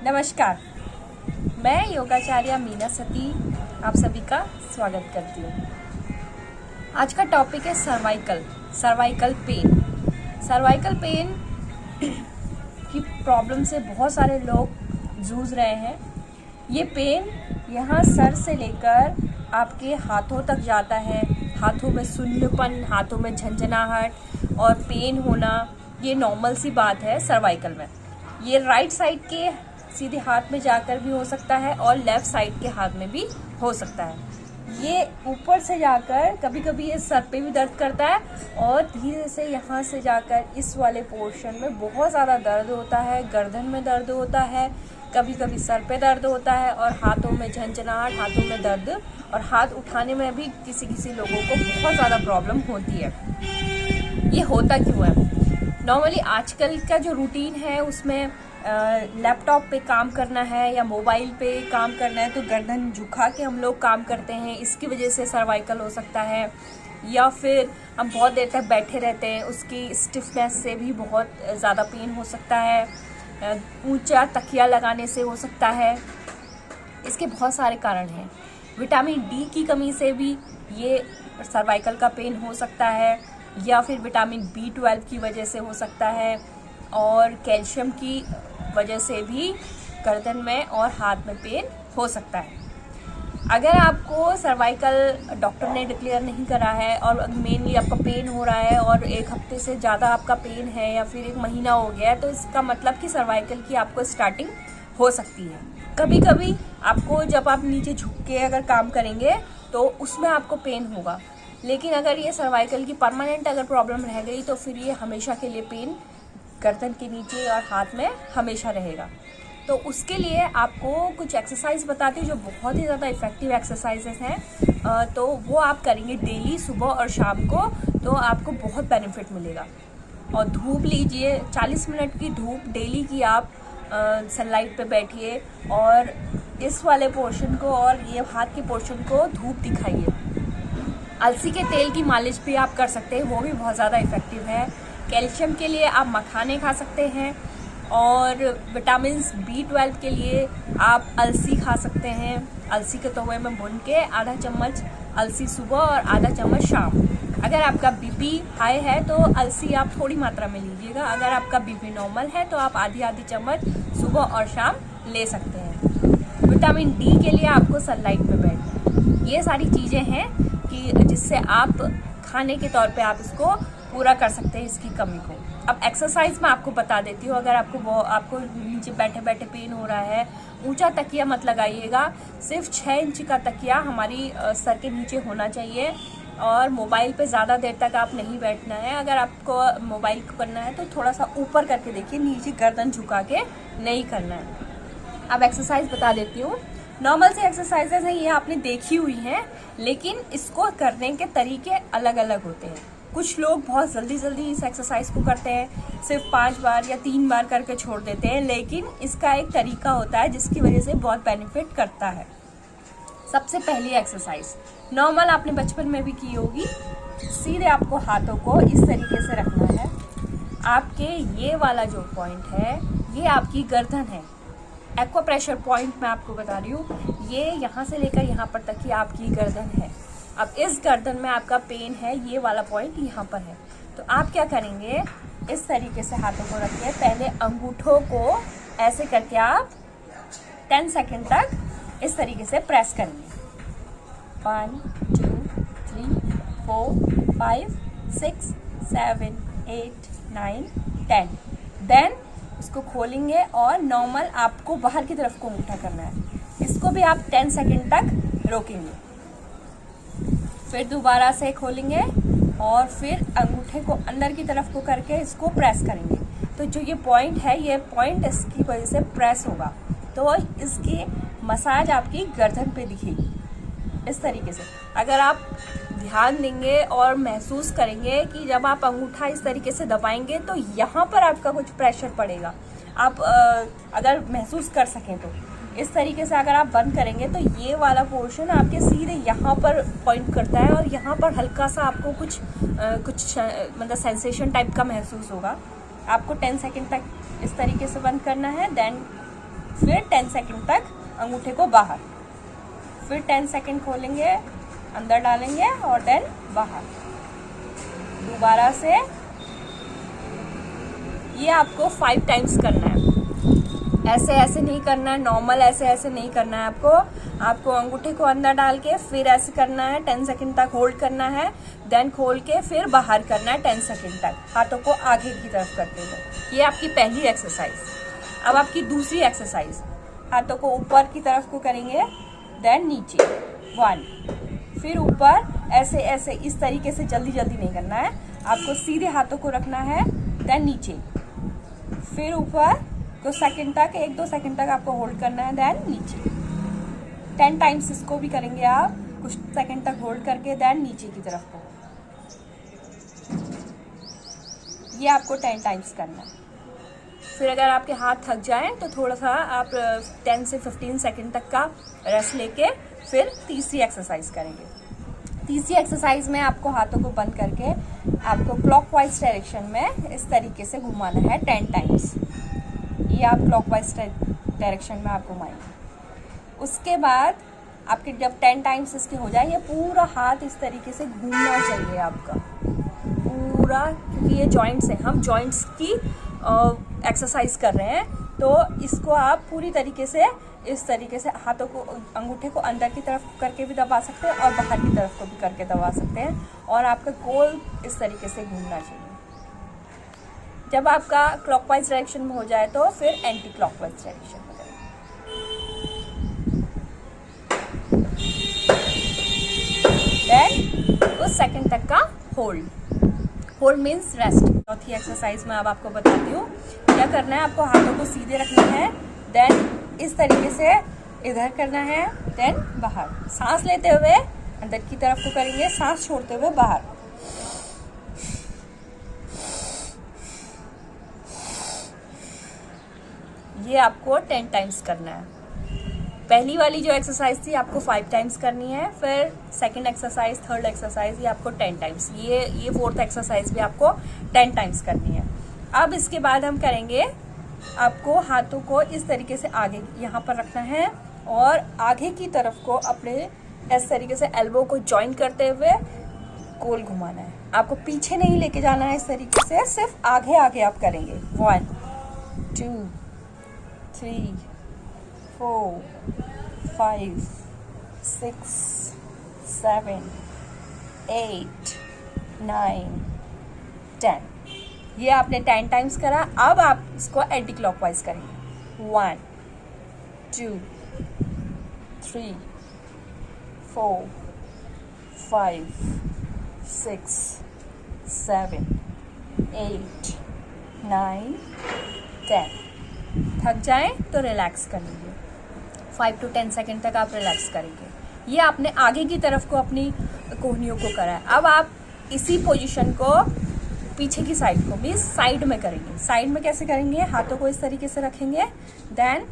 नमस्कार, मैं योगाचार्या मीना सती आप सभी का स्वागत करती हूँ। आज का टॉपिक है सर्वाइकल पेन। सर्वाइकल पेन की प्रॉब्लम से बहुत सारे लोग जूझ रहे हैं। ये पेन यहाँ सर से लेकर आपके हाथों तक जाता है। हाथों में सुन्नपन, हाथों में झंझनाहट और पेन होना, ये नॉर्मल सी बात है सर्वाइकल में। ये राइट साइड के सीधे हाथ में जाकर भी हो सकता है और लेफ्ट साइड के हाथ में भी हो सकता है। ये ऊपर से जाकर कभी कभी ये सर पे भी दर्द करता है और धीरे से यहाँ से जाकर इस वाले पोर्शन में बहुत ज़्यादा दर्द होता है। गर्दन में दर्द होता है, कभी कभी सर पे दर्द होता है और हाथों में झंझनाहट, हाथों में दर्द और हाथ उठाने में भी किसी लोगों को बहुत ज़्यादा प्रॉब्लम होती है। ये होता क्यों है? नॉर्मली आजकल का जो रूटीन है उसमें लैपटॉप पे काम करना है या मोबाइल पे काम करना है तो गर्दन झुका के हम लोग काम करते हैं, इसकी वजह से सर्वाइकल हो सकता है। या फिर हम बहुत देर तक बैठे रहते हैं, उसकी स्टिफनेस से भी बहुत ज़्यादा पेन हो सकता है। ऊंचा तकिया लगाने से हो सकता है। इसके बहुत सारे कारण हैं। विटामिन डी की कमी से भी ये सर्वाइकल का पेन हो सकता है, या फिर विटामिन B12 की वजह से हो सकता है, और कैल्शियम की वजह से भी गर्दन में और हाथ में पेन हो सकता है। अगर आपको सर्वाइकल डॉक्टर ने डिक्लेयर नहीं करा है और मेनली आपका पेन हो रहा है और एक हफ्ते से ज़्यादा आपका पेन है या फिर एक महीना हो गया है, तो इसका मतलब कि सर्वाइकल की आपको स्टार्टिंग हो सकती है। कभी कभी आपको जब आप नीचे झुक के अगर काम करेंगे तो उसमें आपको पेन होगा, लेकिन अगर ये सर्वाइकल की परमानेंट अगर प्रॉब्लम रह गई तो फिर ये हमेशा के लिए पेन गर्दन के नीचे और हाथ में हमेशा रहेगा। तो उसके लिए आपको कुछ एक्सरसाइज बताती हूँ जो बहुत ही ज़्यादा इफ़ेक्टिव एक्सरसाइजेस हैं। तो वो आप करेंगे डेली सुबह और शाम को, तो आपको बहुत बेनिफिट मिलेगा। और धूप लीजिए, 40 मिनट की धूप डेली की आप सनलाइट पे बैठिए और इस वाले पोर्शन को और ये हाथ के पोर्शन को धूप दिखाइए। अलसी के तेल की मालिश भी आप कर सकते हैं, वो भी बहुत ज़्यादा इफ़ेक्टिव है। कैल्शियम के लिए आप मखाने खा सकते हैं और विटामिन B12 के लिए आप अलसी खा सकते हैं। अलसी के तवे में भून के आधा चम्मच अलसी सुबह और आधा चम्मच शाम। अगर आपका BP हाई है तो अलसी आप थोड़ी मात्रा में लीजिएगा। अगर आपका BP नॉर्मल है तो आप आधी चम्मच सुबह और शाम ले सकते हैं। विटामिन D के लिए आपको सनलाइट में बैठना है। ये सारी चीज़ें हैं कि जिससे आप खाने के तौर पे आप इसको पूरा कर सकते हैं, इसकी कमी को। अब एक्सरसाइज में आपको बता देती हूँ। अगर आपको नीचे बैठे बैठे पेन हो रहा है, ऊंचा तकिया मत लगाइएगा। सिर्फ 6 इंच का तकिया हमारी सर के नीचे होना चाहिए और मोबाइल पे ज़्यादा देर तक आप नहीं बैठना है। अगर आपको मोबाइल को करना है तो थोड़ा सा ऊपर करके देखिए, नीचे गर्दन झुका के नहीं करना है। अब एक्सरसाइज बता देती हूँ। नॉर्मल से एक्सरसाइजेज हैं, ये आपने देखी हुई हैं, लेकिन इसको करने के तरीके अलग अलग होते हैं। कुछ लोग बहुत जल्दी इस एक्सरसाइज को करते हैं, सिर्फ 5 बार या 3 बार करके छोड़ देते हैं, लेकिन इसका एक तरीका होता है जिसकी वजह से बहुत बेनिफिट करता है। सबसे पहली एक्सरसाइज नॉर्मल आपने बचपन में भी की होगी। सीधे आपको हाथों को इस तरीके से रखना है। आपके ये वाला जो पॉइंट है ये आपकी गर्दन है। एक्वा प्रेशर पॉइंट मैं आपको बता रही हूँ, ये यहाँ से लेकर यहाँ पर तक की आपकी गर्दन है। अब इस गर्दन में आपका पेन है, ये वाला पॉइंट यहाँ पर है। तो आप क्या करेंगे, इस तरीके से हाथों को रखिए। पहले अंगूठों को ऐसे करके आप 10 सेकंड तक इस तरीके से प्रेस करेंगे। 1 2 3 4 5 6 7 8 9 10। देन उसको खोलेंगे और नॉर्मल आपको बाहर की तरफ को अंगूठा करना है। इसको भी आप 10 सेकंड तक रोकेंगे। फिर दोबारा से खोलेंगे और फिर अंगूठे को अंदर की तरफ को करके इसको प्रेस करेंगे। तो जो ये पॉइंट है, ये पॉइंट इसकी वजह से प्रेस होगा, तो इसकी मसाज आपकी गर्दन पे दिखेगी इस तरीके से। अगर आप ध्यान देंगे और महसूस करेंगे कि जब आप अंगूठा इस तरीके से दबाएंगे तो यहाँ पर आपका कुछ प्रेशर पड़ेगा। आप अगर महसूस कर सकें तो इस तरीके से अगर आप बंद करेंगे तो ये वाला पोर्शन आपके सीधे यहाँ पर पॉइंट करता है और यहाँ पर हल्का सा आपको कुछ मतलब सेंसेशन टाइप का महसूस होगा। आपको 10 सेकंड तक इस तरीके से बंद करना है। देन फिर 10 सेकंड तक अंगूठे को बाहर, फिर 10 सेकंड खोलेंगे, अंदर डालेंगे और देन बाहर। दोबारा से ये आपको 5 टाइम्स करना है। ऐसे ऐसे नहीं करना है, नॉर्मल ऐसे ऐसे नहीं करना है आपको अंगूठे को अंदर डाल के फिर ऐसे करना है, 10 सेकंड तक होल्ड करना है, देन खोल के फिर बाहर करना है 10 सेकंड तक, हाथों को आगे की तरफ करते हुए। ये आपकी पहली एक्सरसाइज। अब आपकी दूसरी एक्सरसाइज, हाथों को ऊपर की तरफ को करेंगे, देन नीचे 1, फिर ऊपर, ऐसे ऐसे इस तरीके से जल्दी जल्दी नहीं करना है, आपको सीधे हाथों को रखना है, देन नीचे, फिर ऊपर कुछ सेकंड तक, 1-2 सेकंड तक आपको होल्ड करना है, देन नीचे। 10 टाइम्स इसको भी करेंगे आप, कुछ सेकंड तक होल्ड करके, देन नीचे की तरफ को। ये आपको 10 टाइम्स करना है। फिर अगर आपके हाथ थक जाएं तो थोड़ा सा आप 10 से 15 सेकंड तक का रेस्ट लेके फिर तीसरी एक्सरसाइज करेंगे। तीसरी एक्सरसाइज में आपको हाथों को बंद करके आपको क्लॉकवाइज डायरेक्शन में इस तरीके से घुमाना है 10 टाइम्स। ये आप क्लॉकवाइज डायरेक्शन में आप घुमाएंगे। उसके बाद आपके जब 10 टाइम्स इसके हो जाए, ये पूरा हाथ इस तरीके से घूमना चाहिए आपका पूरा, क्योंकि ये जॉइंट्स हैं, हम जॉइंट्स की एक्सरसाइज कर रहे हैं, तो इसको आप पूरी तरीके से इस तरीके से हाथों को, अंगूठे को अंदर की तरफ करके भी दबा सकते हैं और बाहर की तरफ को भी करके दबा सकते हैं, और आपका गोल इस तरीके से घूमना चाहिए। जब आपका क्लॉकवाइज डायरेक्शन में हो जाए तो फिर एंटी क्लॉकवाइज डायरेक्शन में करें। देन कुछ सेकंड तक का होल्ड मीन्स रेस्ट। चौथी एक्सरसाइज में अब आपको बताती हूँ क्या करना है। आपको हाथों को सीधे रखना है, देन इस तरीके से इधर करना है, देन बाहर। सांस लेते हुए अंदर की तरफ को करेंगे, सांस छोड़ते हुए बाहर। ये आपको 10 टाइम्स करना है। पहली वाली जो एक्सरसाइज थी आपको 5 टाइम्स करनी है, फिर सेकंड एक्सरसाइज, थर्ड एक्सरसाइज ये आपको 10 टाइम्स, ये फोर्थ एक्सरसाइज भी आपको 10 टाइम्स करनी है। अब इसके बाद हम करेंगे, आपको हाथों को इस तरीके से आगे यहाँ पर रखना है और आगे की तरफ को अपने इस तरीके से एल्बो को जॉइन करते हुए गोल घुमाना है। आपको पीछे नहीं लेके जाना है, इस तरीके से सिर्फ आगे आगे आप करेंगे। 1 2 3 4 5 6 7 8 9 10। ये आपने 10 टाइम्स करा। अब आप इसको एंटी क्लॉकवाइज करेंगे। 1 2 3 4 5 6 7 8 9 10। थक जाए तो रिलैक्स कर लीजिए। 5 to 10 सेकेंड तक आप रिलैक्स करेंगे। ये आपने आगे की तरफ को अपनी कोहनियों को करा है। अब आप इसी पोजीशन को पीछे की साइड को भी साइड में करेंगे। साइड में कैसे करेंगे? हाथों को इस तरीके से रखेंगे, देन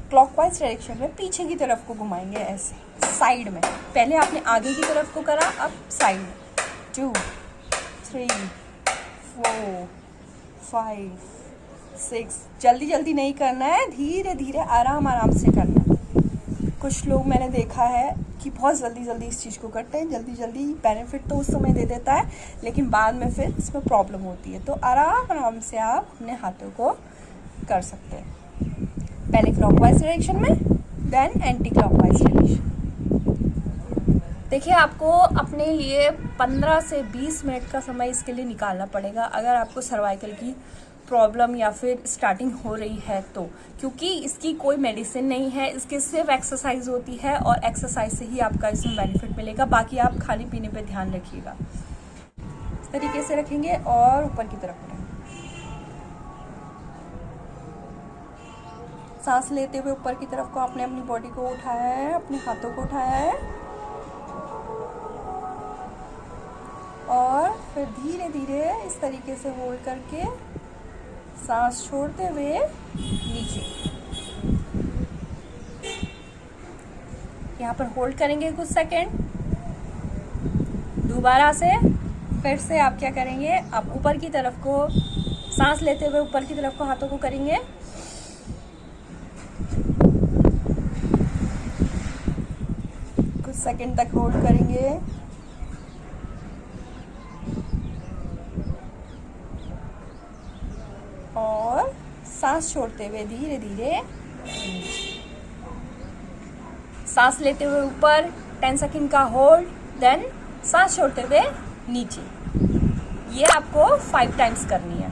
क्लॉकवाइज डायरेक्शन में पीछे की तरफ को घुमाएंगे, ऐसे साइड में। पहले आपने आगे की तरफ को करा, अब साइड में। 2 3 4 5 6। जल्दी जल्दी नहीं करना है, धीरे धीरे आराम आराम से करना है। कुछ लोग मैंने देखा है कि बहुत जल्दी जल्दी इस चीज़ को करते हैं। जल्दी जल्दी बेनिफिट तो उस समय दे देता है, लेकिन बाद में फिर इसमें प्रॉब्लम होती है। तो आराम आराम से आप अपने हाथों को कर सकते हैं। पहले क्लॉकवाइज डायरेक्शन में, देन एंटी क्लॉकवाइज डायरेक्शन। देखिए, आपको अपने लिए 15 से 20 मिनट का समय इसके लिए निकालना पड़ेगा, अगर आपको सर्वाइकल की प्रॉब्लम या फिर स्टार्टिंग हो रही है तो। क्योंकि इसकी कोई मेडिसिन नहीं है, इसकी सिर्फ एक्सरसाइज होती है और एक्सरसाइज से ही आपका इसमें बेनिफिट मिलेगा। बाकी आप खाने पीने पे ध्यान रखिएगा। इस तरीके से रखेंगे और ऊपर की तरफ उठाएंगे। सांस लेते हुए ऊपर की तरफ को आपने अपनी बॉडी को उठाया है, अपने हाथों को उठाया है, और फिर धीरे धीरे इस तरीके से होल्ड करके सांस छोड़ते हुए नीचे। यहाँ पर होल्ड करेंगे कुछ सेकेंड। दोबारा से फिर से आप क्या करेंगे, आप ऊपर की तरफ को सांस लेते हुए ऊपर की तरफ को हाथों को करेंगे, सेकंड तक होल्ड करेंगे। और सांस छोड़ते हुए धीरे धीरे सांस लेते हुए ऊपर 10 सेकंड का होल्ड, देन सांस छोड़ते हुए नीचे। ये आपको 5 टाइम्स करनी है।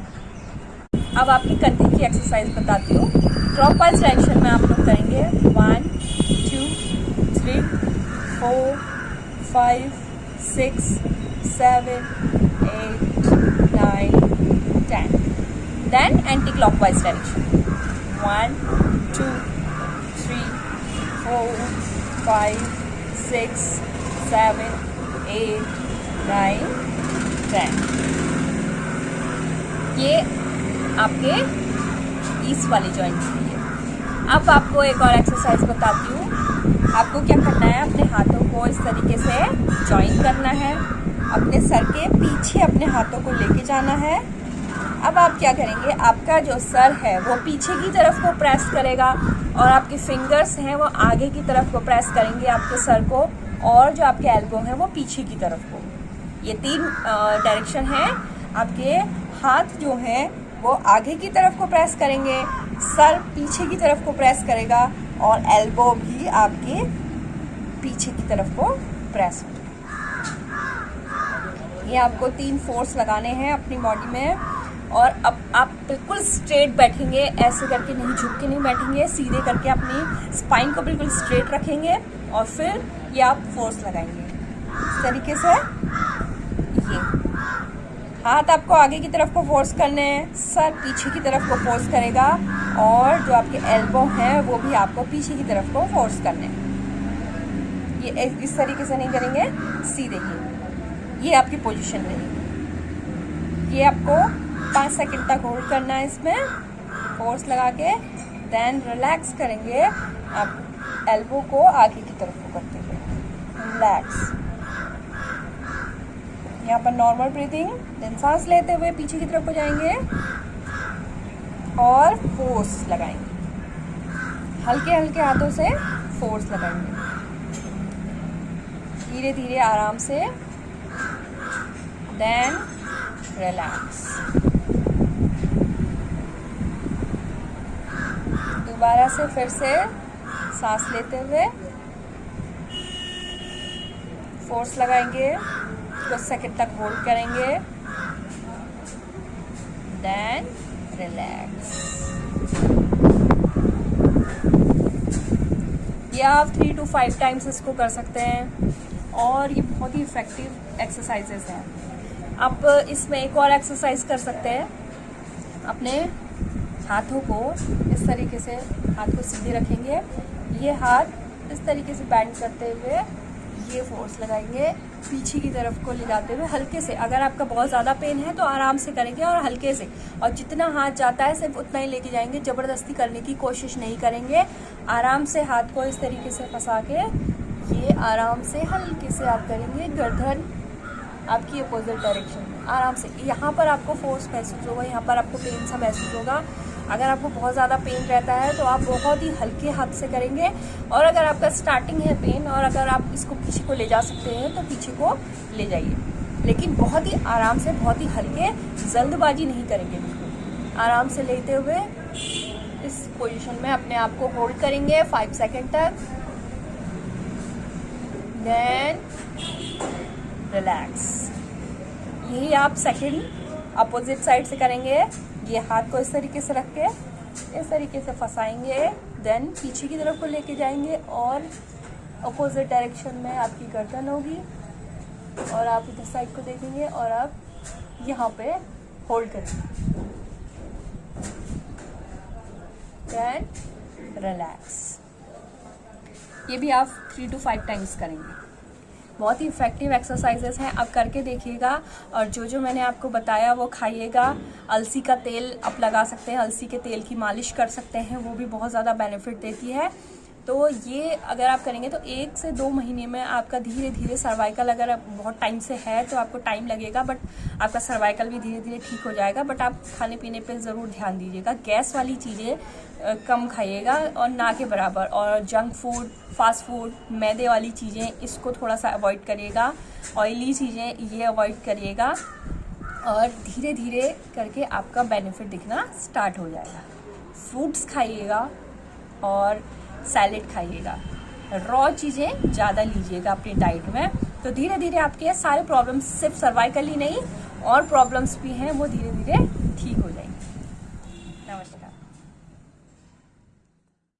अब आपकी कंधे की एक्सरसाइज बताती हूँ। क्लॉकवाइज डायरेक्शन में आप लोग करेंगे 1 2 3 4 5 6 7 8 9 10। Then anti clockwise direction 1 2 3 4 5 6 7 8 9 10। ये आपके ईस्ट वाली जॉइंट के लिए। अब आपको एक और एक्सरसाइज बताती हूँ। आपको क्या करना है, अपने हाथों को इस तरीके से जॉइन करना है, अपने सर के पीछे अपने हाथों को लेके जाना है। अब आप क्या करेंगे, आपका जो सर है वो पीछे की तरफ को प्रेस करेगा और आपके फिंगर्स हैं वो आगे की तरफ को प्रेस करेंगे आपके सर को, और जो आपके एल्बो हैं वो पीछे की तरफ को। ये 3 डायरेक्शन है। आपके हाथ जो हैं वो आगे की तरफ को प्रेस करेंगे, सर पीछे की तरफ को प्रेस करेगा और एल्बो भी आपके पीछे की तरफ को प्रेस होगा। ये आपको 3 फोर्स लगाने हैं अपनी बॉडी में। और अब आप बिल्कुल स्ट्रेट बैठेंगे, ऐसे करके नहीं, झुक के नहीं बैठेंगे, सीधे करके अपनी स्पाइन को बिल्कुल स्ट्रेट रखेंगे और फिर ये आप फोर्स लगाएंगे इस तरीके से। ये हाथ आपको आगे की तरफ को फोर्स करने हैं, सर पीछे की तरफ को फोर्स करेगा और जो आपके एल्बो हैं वो भी आपको पीछे की तरफ को फोर्स करने हैं। ये इस तरीके से नहीं करेंगे, सीधे ये आपकी पोजीशन रहेगी। ये आपको 5 सेकंड तक होल्ड करना है इसमें फोर्स लगा के। देन रिलैक्स करेंगे, आप एल्बो को आगे की तरफ को करते हुए रिलैक्स। यहाँ पर नॉर्मल ब्रीथिंग, देन सांस लेते हुए पीछे की तरफ को जाएंगे और फोर्स लगाएंगे, हल्के हल्के हाथों से फोर्स लगाएंगे, धीरे धीरे आराम से। Then relax. दोबारा से फिर से सांस लेते हुए फोर्स लगाएंगे, कुछ सेकंड तक होल्ड करेंगे, देन रिलैक्स। ये आप 3 to 5 टाइम्स इसको कर सकते हैं और ये बहुत ही इफेक्टिव एक्सरसाइजेस हैं। आप इसमें एक और एक्सरसाइज कर सकते हैं। अपने हाथों को इस तरीके से, हाथ को सीधे रखेंगे, ये हाथ इस तरीके से बैंड करते हुए ये फोर्स लगाएंगे, पीछे की तरफ को ले जाते हुए हल्के से। अगर आपका बहुत ज़्यादा पेन है तो आराम से करेंगे और हल्के से, और जितना हाथ जाता है सिर्फ उतना ही लेके जाएंगे, ज़बरदस्ती करने की कोशिश नहीं करेंगे। आराम से हाथ को इस तरीके से फंसा के ये आराम से हल्के से आप करेंगे, गर्दन आपकी अपोजिट डायरेक्शन में आराम से। यहाँ पर आपको फोर्स महसूस होगा, यहाँ पर आपको पेन सा महसूस होगा। अगर आपको बहुत ज़्यादा पेन रहता है तो आप बहुत ही हल्के हाथ से करेंगे, और अगर आपका स्टार्टिंग है पेन और अगर आप इसको पीछे को ले जा सकते हैं तो पीछे को ले जाइए, लेकिन बहुत ही आराम से, बहुत ही हल्के, जल्दबाजी नहीं करेंगे, बिल्कुल आराम से लेते हुए इस पोजीशन में अपने आप को होल्ड करेंगे 5 सेकंड तक। Then relax. यही आप सेकंड अपोजिट साइड से करेंगे। ये हाथ को इस तरीके से रख के इस तरीके से फंसाएंगे, देन पीछे की तरफ को लेके जाएंगे और अपोजिट डायरेक्शन में आपकी गर्दन होगी और आप इधर साइड को देखेंगे और आप यहाँ पे होल्ड करेंगे, देन रिलैक्स। ये भी आप 3 to 5 टाइम्स करेंगे। बहुत ही इफेक्टिव एक्सरसाइजेस हैं, आप करके देखिएगा। और जो जो मैंने आपको बताया वो खाइएगा। अलसी का तेल आप लगा सकते हैं, अलसी के तेल की मालिश कर सकते हैं, वो भी बहुत ज़्यादा बेनिफिट देती है। तो ये अगर आप करेंगे तो 1 से 2 महीने में आपका धीरे धीरे सर्वाइकल, अगर बहुत टाइम से है तो आपको टाइम लगेगा, बट आपका सर्वाइकल भी धीरे धीरे ठीक हो जाएगा। बट आप खाने पीने पे ज़रूर ध्यान दीजिएगा, गैस वाली चीज़ें कम खाइएगा और ना के बराबर, और जंक फूड, फास्ट फूड, मैदे वाली चीज़ें इसको थोड़ा सा अवॉइड करिएगा, ऑयली चीज़ें ये अवॉइड करिएगा, और धीरे धीरे करके आपका बेनिफिट दिखना स्टार्ट हो जाएगा। फ्रूट्स खाइएगा और सैलेड खाइएगा, रॉ चीज़ें ज़्यादा लीजिएगा अपनी डाइट में, तो धीरे धीरे आपके सारे प्रॉब्लम्स, सिर्फ सर्वाइकल ही नहीं और प्रॉब्लम्स भी हैं, वो धीरे धीरे ठीक हो